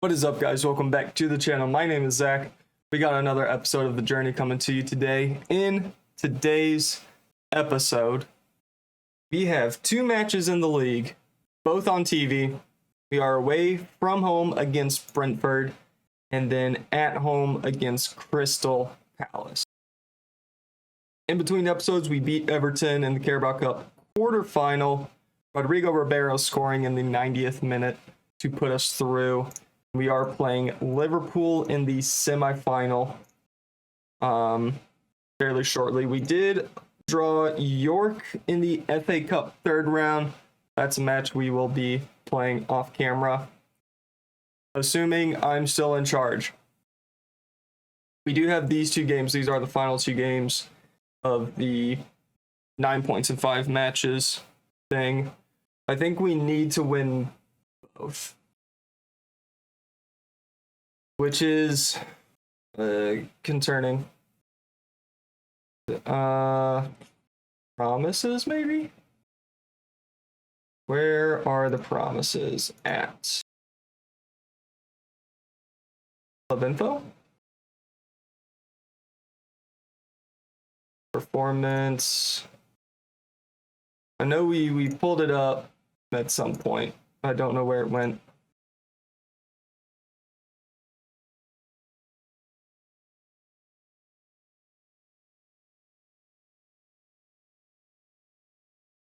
What is up, guys? Welcome back to the channel. My name is Zach. We got another episode of The Journey coming to you today. In today's episode, we have two matches in the league, both on TV. We are away from home against Brentford and then at home against Crystal Palace. In between episodes, we beat Everton in the Carabao Cup quarterfinal. Rodrigo Ribeiro scoring in the 90th minute to put us through. We are playing Liverpool in the semifinal fairly shortly. We did draw York in the FA Cup third round. That's a match we will be playing off camera, assuming I'm still in charge. We do have these two games. These are the final two games of the 9 points in 5 matches thing. I think we need to win both, which is concerning. Promises, maybe? Where are the promises at? Club info? Performance. I know we pulled it up at some point. I don't know where it went.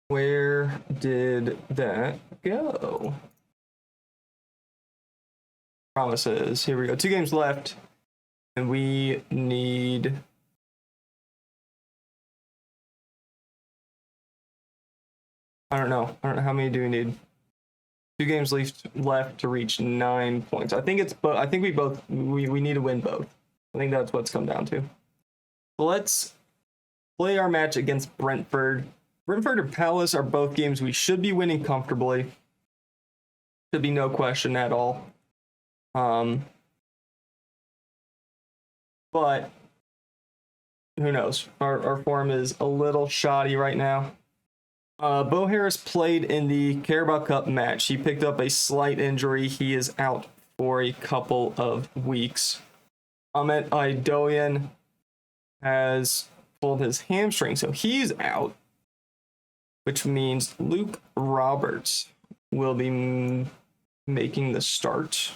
Where did that go? Promises. Here we go. 2 games left. And we need... I don't know how many do we need. 2 games left to reach 9 points. I think it's I think we need to win both. I think that's what's come down to. So let's play our match against Brentford. Brentford and Palace are both games we should be winning comfortably. Should be no question at all. But who knows? Our form is a little shoddy right now. Bo Harris played in the Carabao Cup match. He picked up a slight injury. He is out for a couple of weeks. Ahmet Aydoyan has pulled his hamstring, so he's out, which means Luke Roberts will be making the start.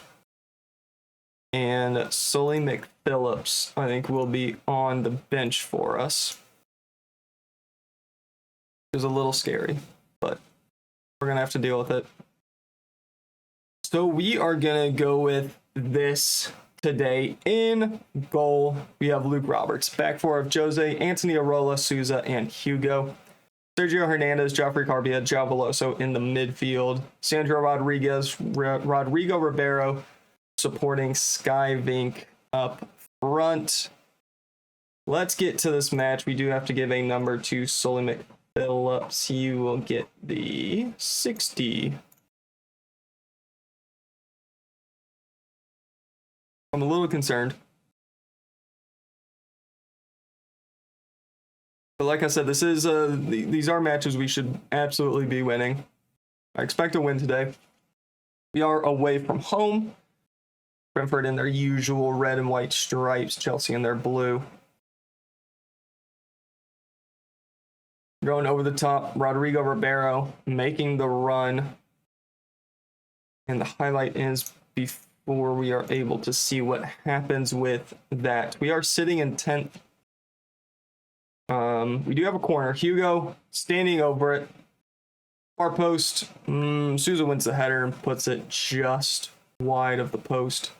And Sully McPhillips, I think, will be on the bench for us. It was a little scary, but we're going to have to deal with it. So we are going to go with this today. In goal, we have Luke Roberts. Back four of Jose, Anthony Arola, Souza, and Hugo. Sergio Hernandez, Joffrey Carbia, João Veloso in the midfield. Sandro Rodriguez, Rodrigo Ribeiro supporting Sky Vink up front. Let's get to this match. We do have to give a number to Sully McPhillips. He will get the 60. I'm a little concerned. But like I said, this is these are matches we should absolutely be winning. I expect a win today. We are away from home. Brentford in their usual red and white stripes, Chelsea in their blue. Going over the top, Rodrigo Ribeiro making the run. And the highlight is before we are able to see what happens with that. We are sitting in 10th. We do have a corner. Hugo standing over it. Far post. Souza wins the header and puts it just wide of the post.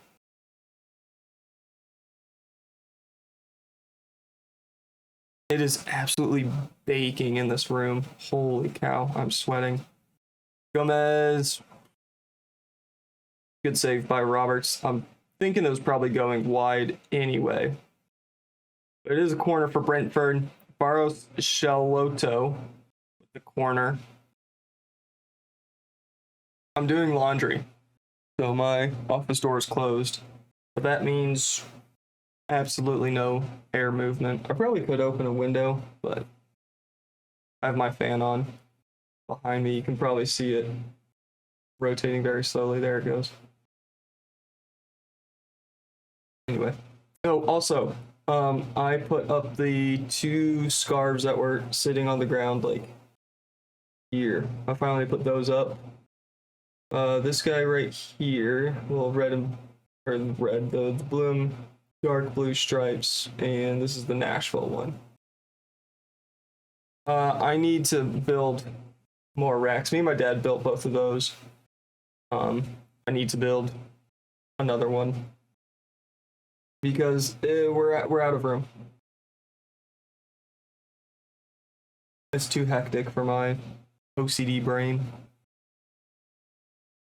It is absolutely baking in this room. Holy cow, I'm sweating. Gomez. Good save by Roberts. I'm thinking it was probably going wide anyway. But it is a corner for Brentford. Barrow Shalotto with the corner. I'm doing laundry, so my office door is closed. But that means absolutely no air movement. I probably could open a window, but I have my fan on behind me. You can probably see it rotating very slowly. There it goes. Anyway. Oh, also, I put up the 2 scarves that were sitting on the ground, like, here. I finally put those up. This guy right here, little red and, or red, the blue and dark blue stripes, and this is the Nashville one. I need to build more racks. Me and my dad built both of those. I need to build another one because we're out of room. It's too hectic for my OCD brain.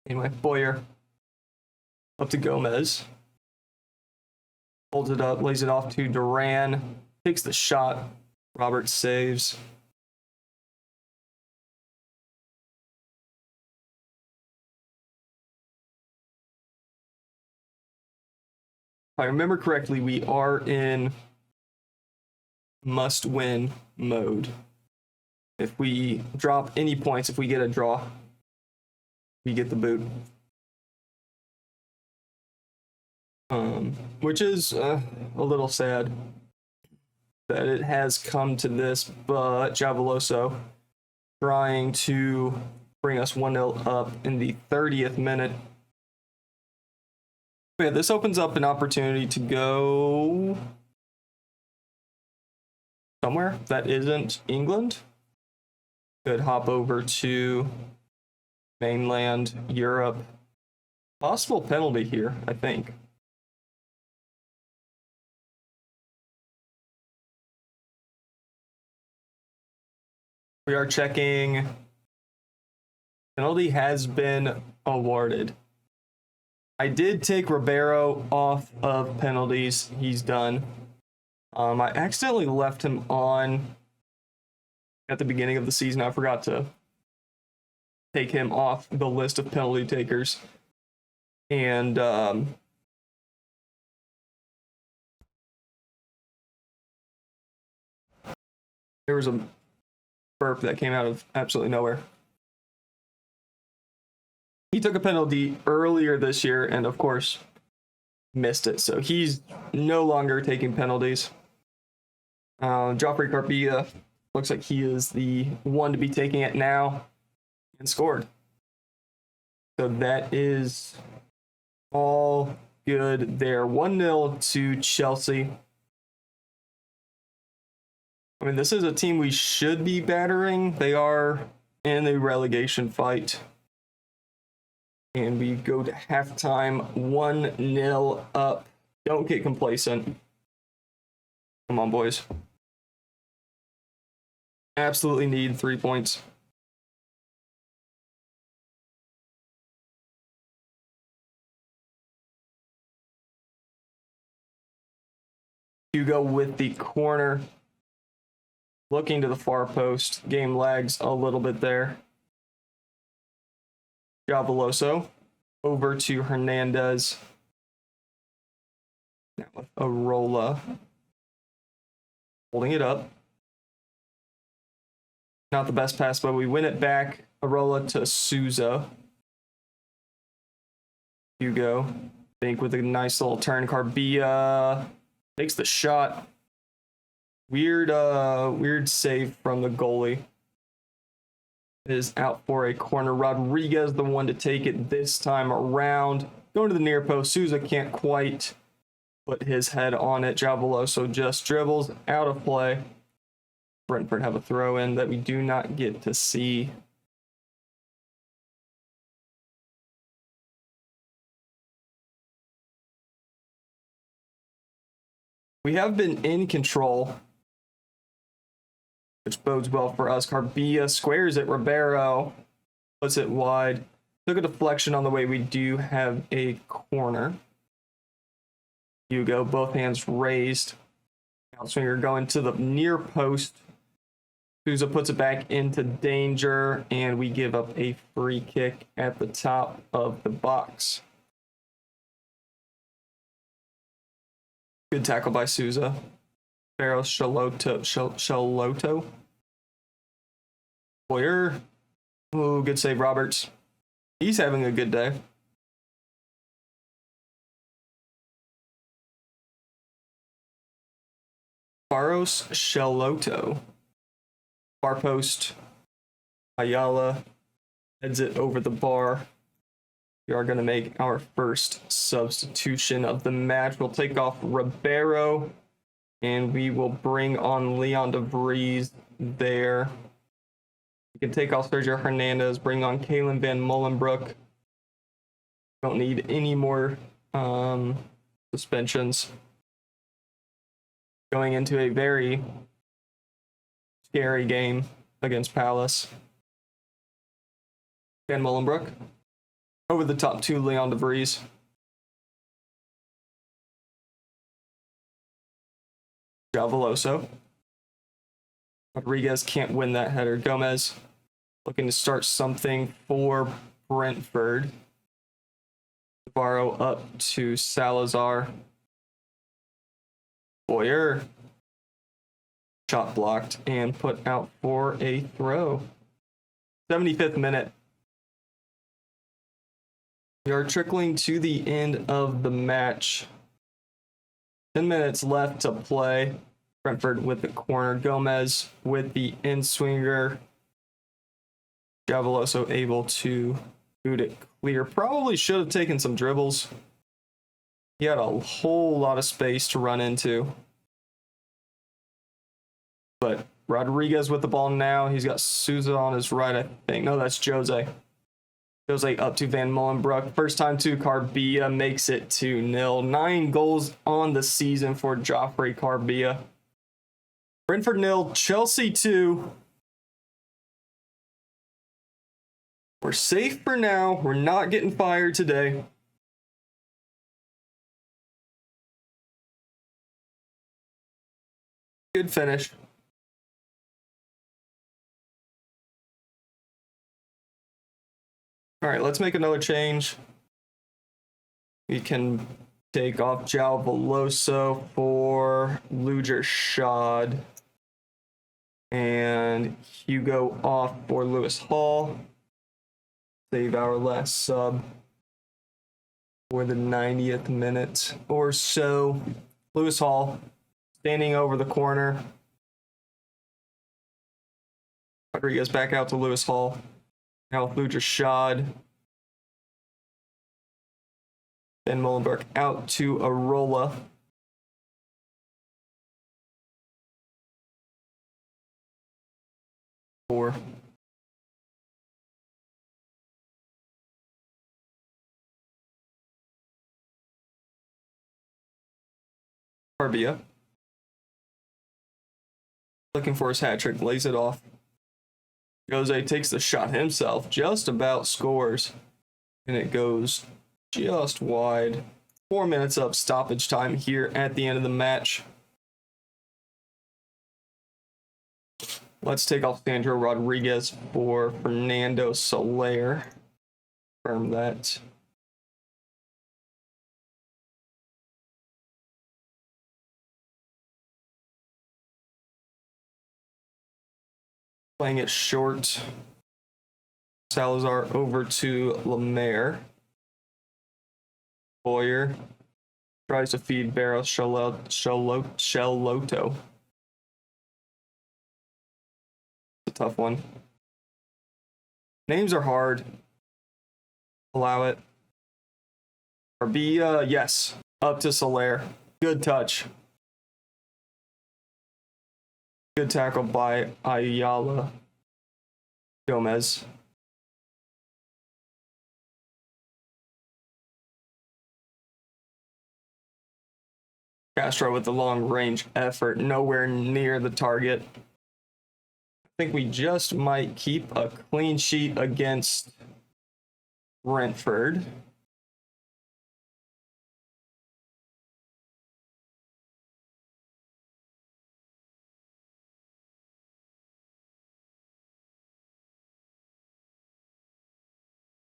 Anyway, Boyer up to Gomez. Holds it up, lays it off to Duran. Takes the shot. Robert saves. If I remember correctly, we are in must-win mode. If we drop any points, if we get a draw, we get the boot. Which is a little sad that it has come to this, but Javoloso trying to bring us 1-0 up in the 30th minute. Yeah, this opens up an opportunity to go somewhere that isn't England. Could hop over to mainland Europe. Possible penalty here, I think. We are checking. Penalty has been awarded. I did take Ribeiro off of penalties. He's done. I accidentally left him on at the beginning of the season. I forgot to take him off the list of penalty takers. And there was a burp that came out of absolutely nowhere. He took a penalty earlier this year and, of course, missed it. So he's no longer taking penalties. Joffrey Carpia looks like he is the one to be taking it now and scored. So that is all good there. 1-0 to Chelsea. I mean, this is a team we should be battering. They are in a relegation fight. And we go to halftime, 1-0 up. Don't get complacent. Come on, boys. Absolutely need 3 points. Hugo with the corner. Looking to the far post. Game lags a little bit there. Javoloso over to Hernandez. Now with Arola. Holding it up. Not the best pass, but we win it back. Arola to Souza. Hugo. Think with a nice little turn. Carbia takes the shot. Weird save from the goalie. Is out for a corner. Rodriguez, the one to take it this time around. Going to the near post. Souza can't quite put his head on it. Javoloso just dribbles out of play. Brentford have a throw in that we do not get to see. We have been in control, which bodes well for us. Carbia squares it. Ribeiro puts it wide. Took a deflection on the way. We do have a corner. Hugo, both hands raised. Outswinger going to the near post. Souza puts it back into danger, and we give up a free kick at the top of the box. Good tackle by Souza. Barrow Shaloto. Boyer. Oh, good save, Roberts. He's having a good day. Faros Sheloto. Far post. Ayala heads it over the bar. We are going to make our first substitution of the match. We'll take off Ribeiro, and we will bring on Leon DeVries there. We can take off Sergio Hernandez, bring on Kalen Van Molenbroek. Don't need any more suspensions. Going into a very scary game against Palace. Van Molenbroek. Over the top to Leon DeVries. Veloso. Rodriguez can't win that header. Gomez looking to start something for Brentford. Barrow up to Salazar. Boyer. Shot blocked and put out for a throw. 75th minute. We are trickling to the end of the match. 10 minutes left to play. Brentford with the corner. Gomez with the in-swinger. Javeloso able to boot it clear. Probably should have taken some dribbles. He had a whole lot of space to run into. But Rodriguez with the ball now. He's got Souza on his right, I think. No, that's Jose. Jose up to Van Molenbroek. First time to Carbia, makes it 2-0. 9 goals on the season for Joffrey Carbia. Brentford 0, Chelsea 2. We're safe for now. We're not getting fired today. Good finish. All right, let's make another change. We can take off João Veloso for Luger Shad. And Hugo off for Lewis Hall. Save our last sub for the 90th minute or so. Lewis Hall standing over the corner. Rodriguez back out to Lewis Hall. Now Luger Shad. Van Molenbroek out to Arola. Four. Carbia. Looking for his hat trick, lays it off. Jose takes the shot himself, just about scores. And it goes just wide. 4 minutes of stoppage time here at the end of the match. Let's take off Sandro Rodriguez for Fernando Soler. Confirm that. Playing it short. Salazar over to Lemaire. Boyer tries to feed Barrow Sheloto. It's a tough one. Names are hard. Allow it. Carbia, yes. Up to Soler. Good touch. Good tackle by Ayala. Gomez. Castro with the long range effort, nowhere near the target. I think we just might keep a clean sheet against Brentford.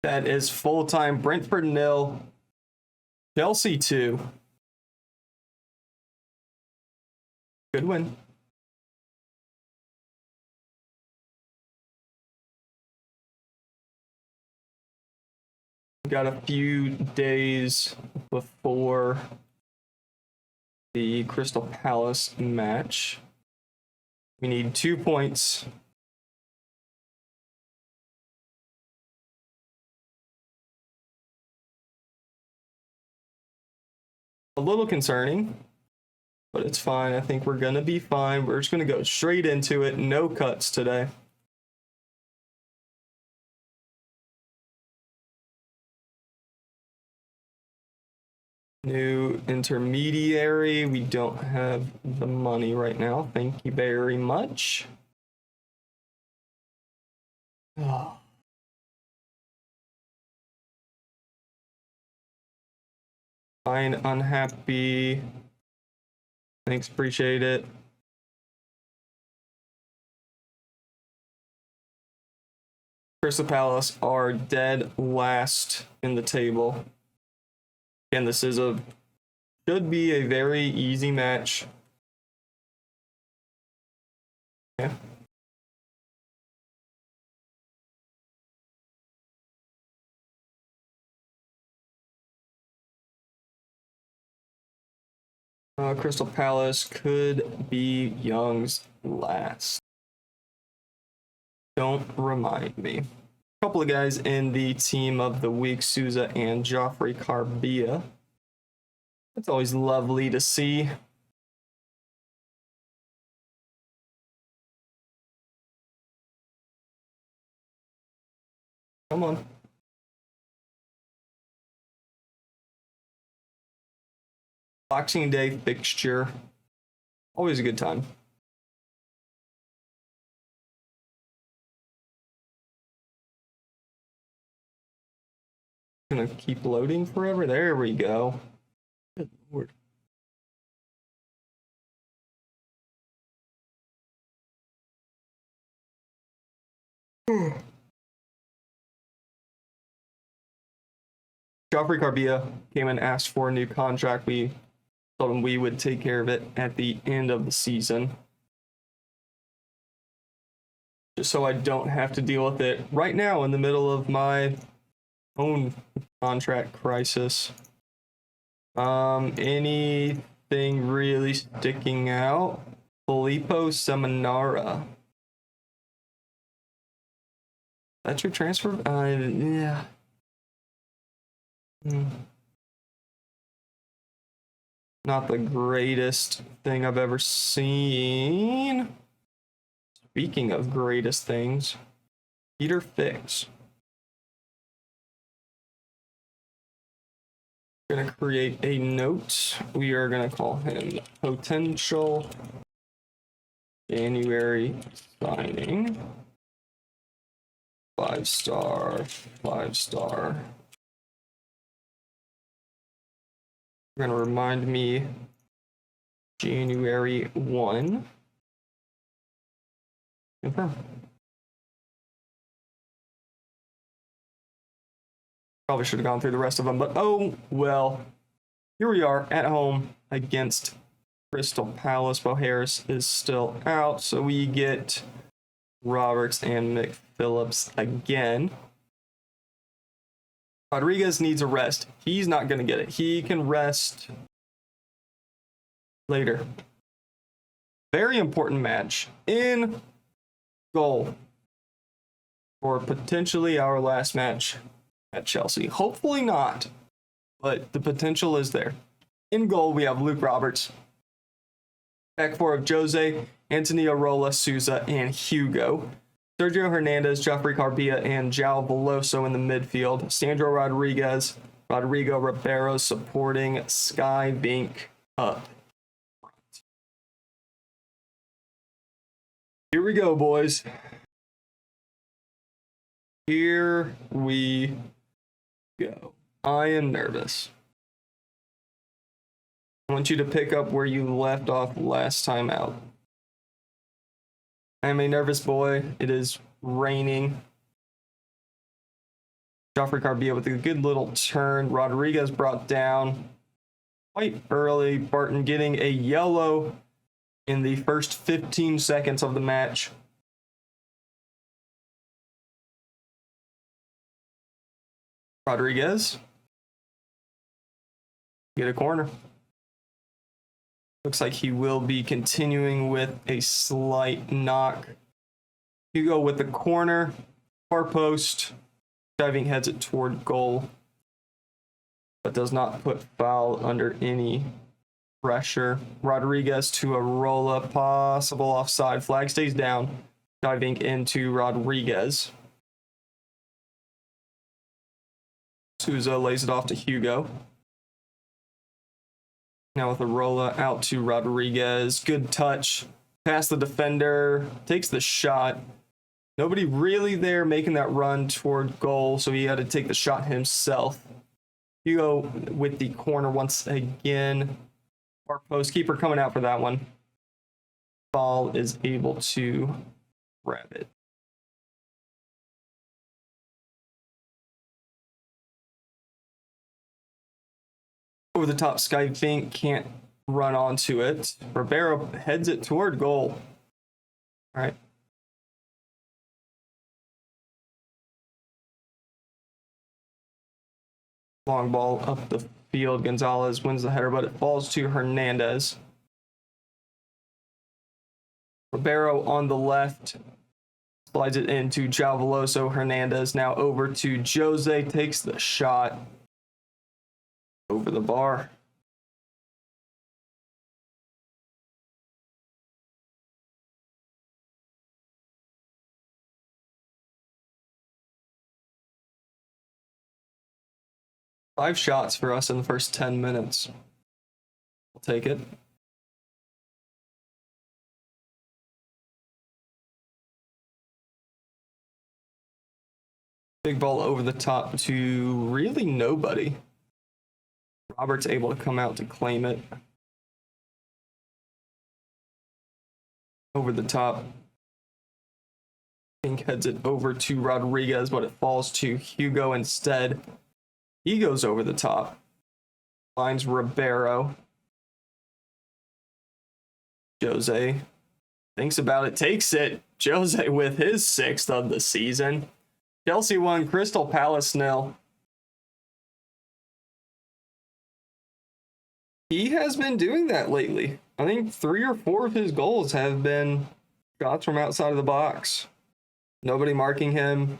That is full-time. Brentford 0, Chelsea 2. Good win. Got a few days before the Crystal Palace match. We need 2 points. A little concerning, but it's fine. I think we're going to be fine. We're just going to go straight into it. No cuts today. New intermediary. We don't have the money right now. Thank you very much. Oh. Fine, unhappy. Thanks, appreciate it. Crystal Palace are dead last in the table. And this is should be a very easy match. Yeah. Crystal Palace could be Young's last. Don't remind me. A couple of guys in the team of the week, Souza and Joffrey Carbia. It's always lovely to see. Come on. Boxing Day fixture. Always a good time. Gonna keep loading forever. There we go. Good Lord. Joffrey Carbia came and asked for a new contract. We told him we would take care of it at the end of the season, just so I don't have to deal with it right now in the middle of my own contract crisis. Anything really sticking out? Filippo Seminara. That's your transfer? Yeah. Not the greatest thing I've ever seen. Speaking of greatest things, Peter Fix. Going to create a note. We are going to call him potential January signing. 5-star, 5-star. You're going to remind me January 1. Confirm. Probably should have gone through the rest of them, but oh well. Here we are at home against Crystal Palace. Bo Harris is still out, so we get Roberts and McPhillips again. Rodriguez needs a rest. He's not going to get it. He can rest later. Very important match in goal for potentially our last match at Chelsea. Hopefully not, but the potential is there. In goal, we have Luke Roberts. Back four of Jose, Anthony Arola, Souza, and Hugo. Sergio Hernandez, Joffrey Carbia, and João Veloso in the midfield. Sandro Rodriguez, Rodrigo Ribeiro supporting Sky Vink up. Here we go, boys. Here we go. I am nervous. I want you to pick up where you left off last time out. I am a nervous boy. It is raining. Joffrey Carbia with a good little turn. Rodriguez brought down quite early. Barton getting a yellow in the first 15 seconds of the match. Rodriguez get a corner. Looks like he will be continuing with a slight knock. Hugo with the corner, far post, diving heads it toward goal, but does not put foul under any pressure. Rodriguez to a roll-up, possible offside. Flag stays down. Diving into Rodriguez. Souza lays it off to Hugo. Now with a roll-up out to Rodriguez. Good touch. Past the defender. Takes the shot. Nobody really there making that run toward goal, so he had to take the shot himself. Hugo with the corner once again. Far post keeper coming out for that one. Ball is able to grab it. Over the top, Skyvink can't run onto it. Ribeiro heads it toward goal. All right. Long ball up the field. Gonzalez wins the header, but it falls to Hernandez. Ribeiro on the left slides it into Jalveloso. Hernandez now over to Jose, takes the shot over the bar. Five shots for us in the first 10 minutes. We'll take it. Big ball over the top to really nobody. Robert's able to come out to claim it. Over the top. Pink heads it over to Rodriguez, but it falls to Hugo instead. He goes over the top. Finds Ribeiro. Jose thinks about it, takes it. Jose with his 6th of the season. Chelsea 1, Crystal Palace 0. He has been doing that lately. I think 3 or 4 of his goals have been shots from outside of the box. Nobody marking him.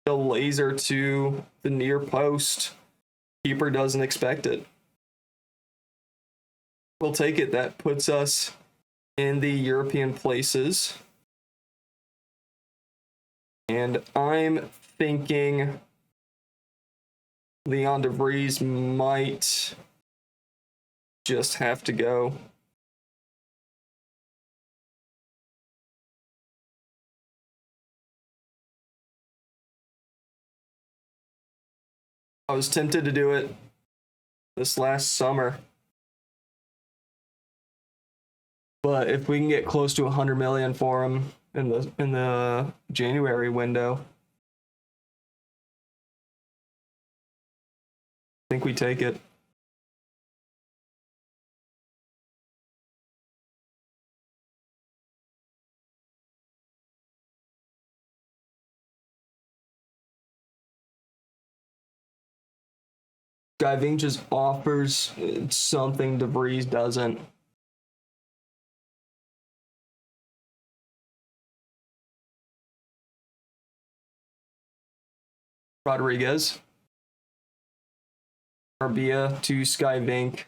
The laser to the near post. Keeper doesn't expect it. We'll take it. That puts us in the European places. And I'm thinking Leon DeVries might just have to go. I was tempted to do it this last summer. But if we can get close to 100 million for him in the January window, I think we take it. Skyvink just offers something DeVries doesn't. Rodriguez. Arbia to Skyvink.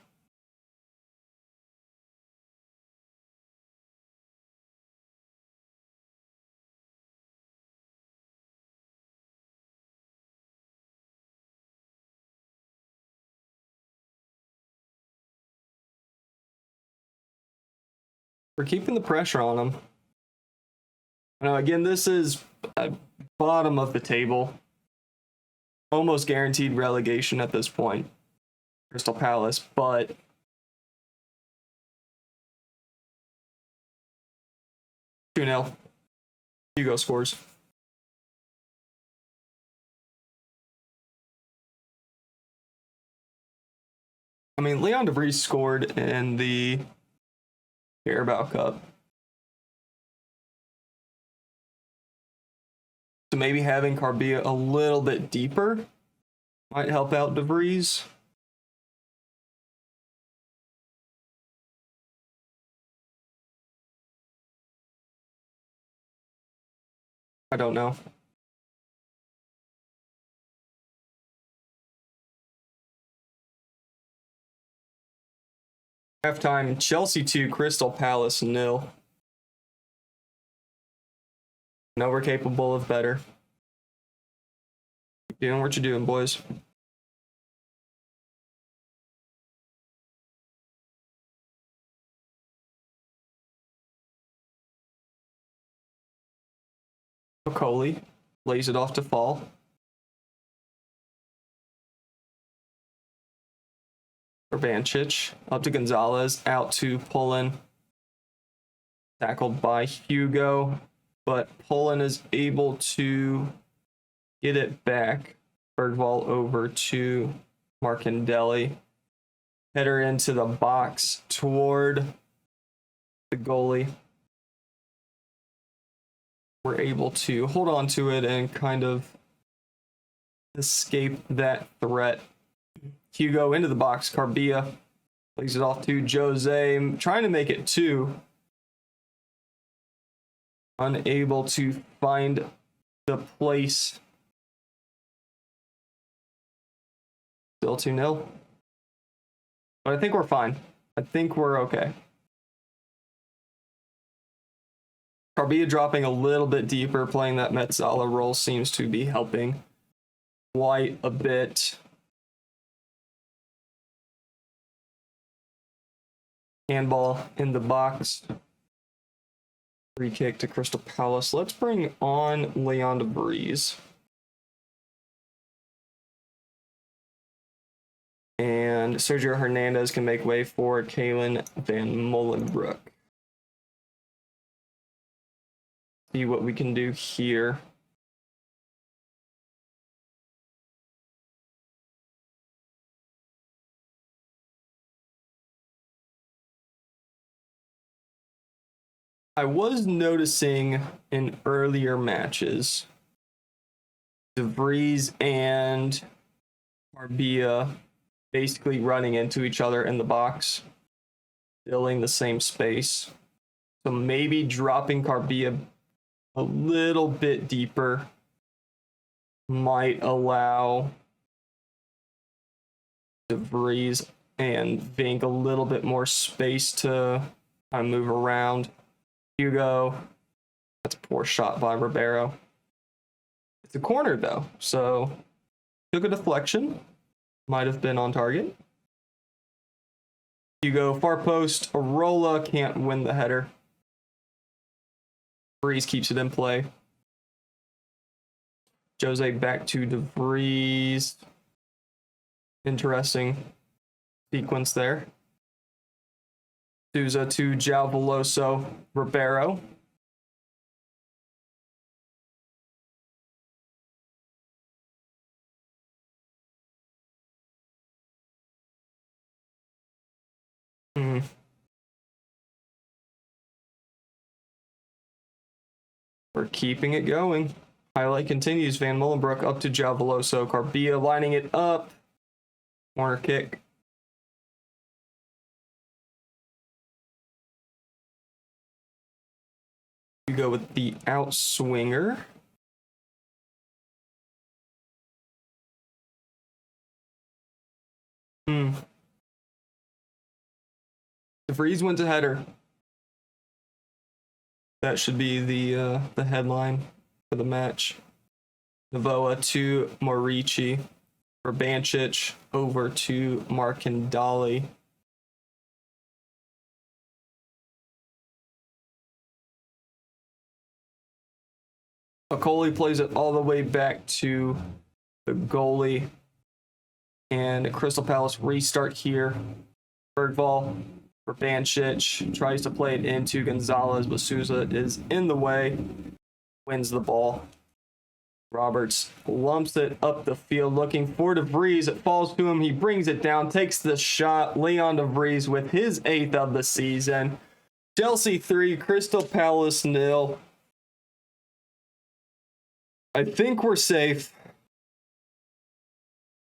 We're keeping the pressure on them. Now, again, this is bottom of the table. Almost guaranteed relegation at this point. Crystal Palace, but two 2-0. Hugo scores. I mean, Leon DeVries scored in the Carabao Cup. So maybe having Carbia a little bit deeper might help out DeVries. I don't know. Halftime, Chelsea 2, Crystal Palace 0. No, we're capable of better. Keep doing what you're doing, boys. Okoli lays it off to Fall. Urbancic up to Gonzalez, out to Pullen. Tackled by Hugo, but Pullen is able to get it back. Bergvall over to Marcandelli. Header into the box toward the goalie. We're able to hold on to it and kind of escape that threat. Hugo into the box. Carbia plays it off to Jose, trying to make it 2. Unable to find the place. Still 2-0. But I think we're fine. I think we're okay. Carbia dropping a little bit deeper, playing that Metzala role seems to be helping quite a bit. Handball in the box. Free kick to Crystal Palace. Let's bring on Llanidloes. And Sergio Hernandez can make way for Kalen Van Molenbroek. See what we can do here. I was noticing in earlier matches, DeVries and Marbia basically running into each other in the box, filling the same space. So maybe dropping Carbia a little bit deeper might allow DeVries and Vink a little bit more space to kind of move around. Hugo, that's a poor shot by Ribeiro. It's a corner though, so took a deflection. Might have been on target. Hugo, far post. Arola can't win the header. DeVries keeps it in play. Jose back to DeVries. Interesting sequence there. Souza to João Veloso. Ribeiro. We're keeping it going. Highlight continues. Van Molenbroek up to João Veloso. Carbia lining it up. Corner kick. You go with the outswinger. DeVries wins a header. That should be the headline for the match. Novoa to Morici. Urbancic over to Marcandelli. Okoli plays it all the way back to the goalie. And Crystal Palace restart here. Bergvall. Urbancic tries to play it into Gonzalez, but Souza is in the way, wins the ball. Roberts lumps it up the field, looking for DeVries. It falls to him. He brings it down, takes the shot. Leon DeVries with his 8th of the season. Chelsea 3, Crystal Palace 0. I think we're safe.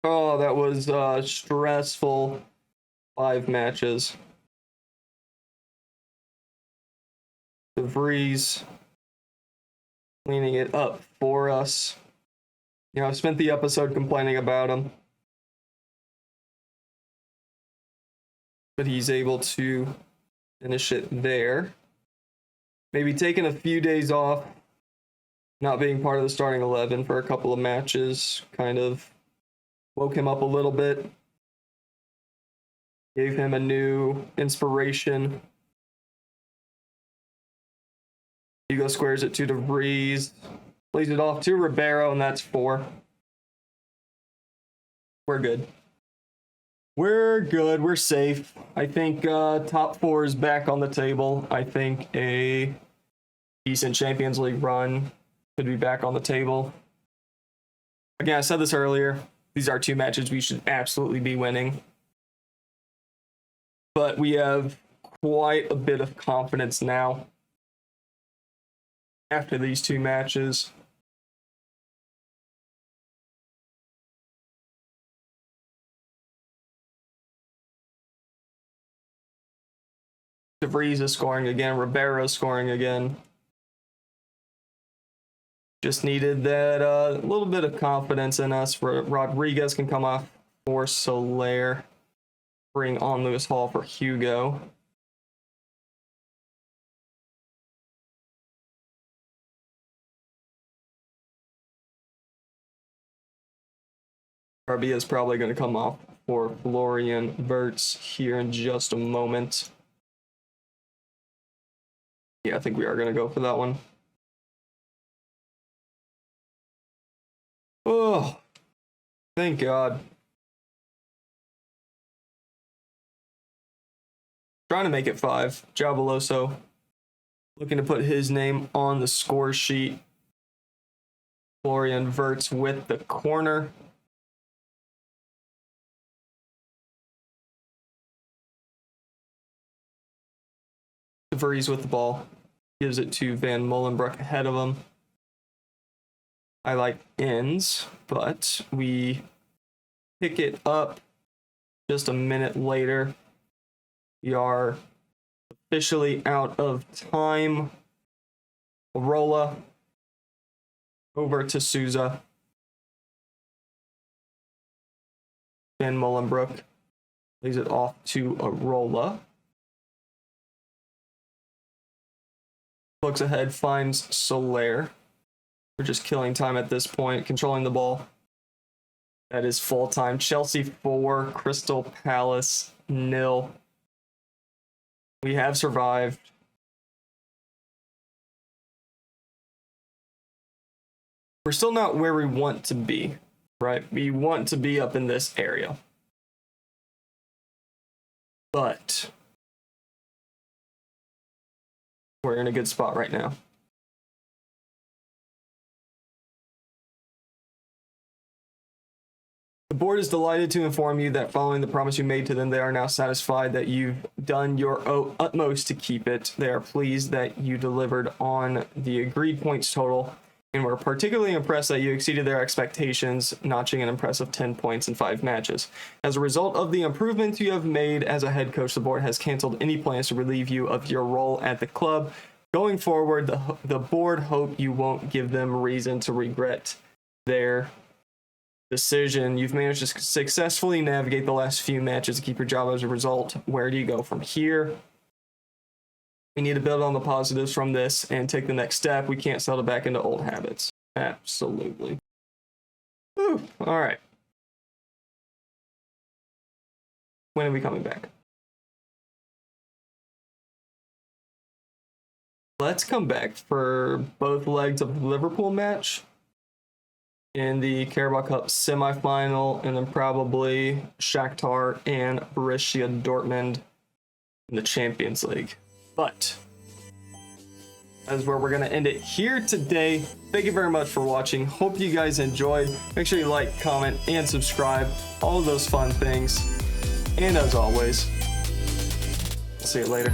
Oh, that was stressful 5 matches. DeVries cleaning it up for us. You know, I've spent the episode complaining about him, but he's able to finish it there. Maybe taking a few days off, not being part of the starting 11 for a couple of matches, kind of woke him up a little bit, gave him a new inspiration. Hugo squares it to DeVries, plays it off to Ribeiro, and that's 4. We're good. We're good. We're safe. I think top 4 is back on the table. I think a decent Champions League run could be back on the table. Again, I said this earlier. These are 2 matches we should absolutely be winning. But we have quite a bit of confidence now after these 2 matches. DeVries is scoring again. Ribeiro scoring again. Just needed that little bit of confidence in us. Rodriguez can come off for Soler. Bring on Lewis Hall for Hugo. RB is probably going to come off for Florian Wirtz here in just a moment. Yeah, I think we are going to go for that one. Oh, thank God. Trying to make it 5. Javaloso looking to put his name on the score sheet. Florian Wirtz with the corner. DeVries with the ball. Gives it to Van Molenbroek ahead of him. I like ends, but we pick it up just a minute later. We are officially out of time. Arola over to Souza. Van Molenbroek lays it off to Arola. Looks ahead, finds Soler. We're just killing time at this point, controlling the ball. That is full time. Chelsea 4, Crystal Palace 0. We have survived. We're still not where we want to be, right? We want to be up in this area. But we're in a good spot right now. The board is delighted to inform you that following the promise you made to them, they are now satisfied that you've done your utmost to keep it. They are pleased that you delivered on the agreed points total, and were particularly impressed that you exceeded their expectations, notching an impressive 10 points in 5 matches. As a result of the improvements you have made as a head coach, the board has canceled any plans to relieve you of your role at the club. Going forward, the board hope you won't give them reason to regret their decision. You've managed to successfully navigate the last few matches to keep your job as a result. Where do you go from here? We need to build on the positives from this and take the next step. We can't settle back into old habits. Absolutely. Whew. All right. When are we coming back? Let's come back for both legs of the Liverpool match in the Carabao Cup semifinal, and then probably Shakhtar and Borussia Dortmund in the Champions League. But that is where we're going to end it here today. Thank you very much for watching. Hope you guys enjoyed. Make sure you like, comment, and subscribe. All of those fun things. And as always, I'll see you later.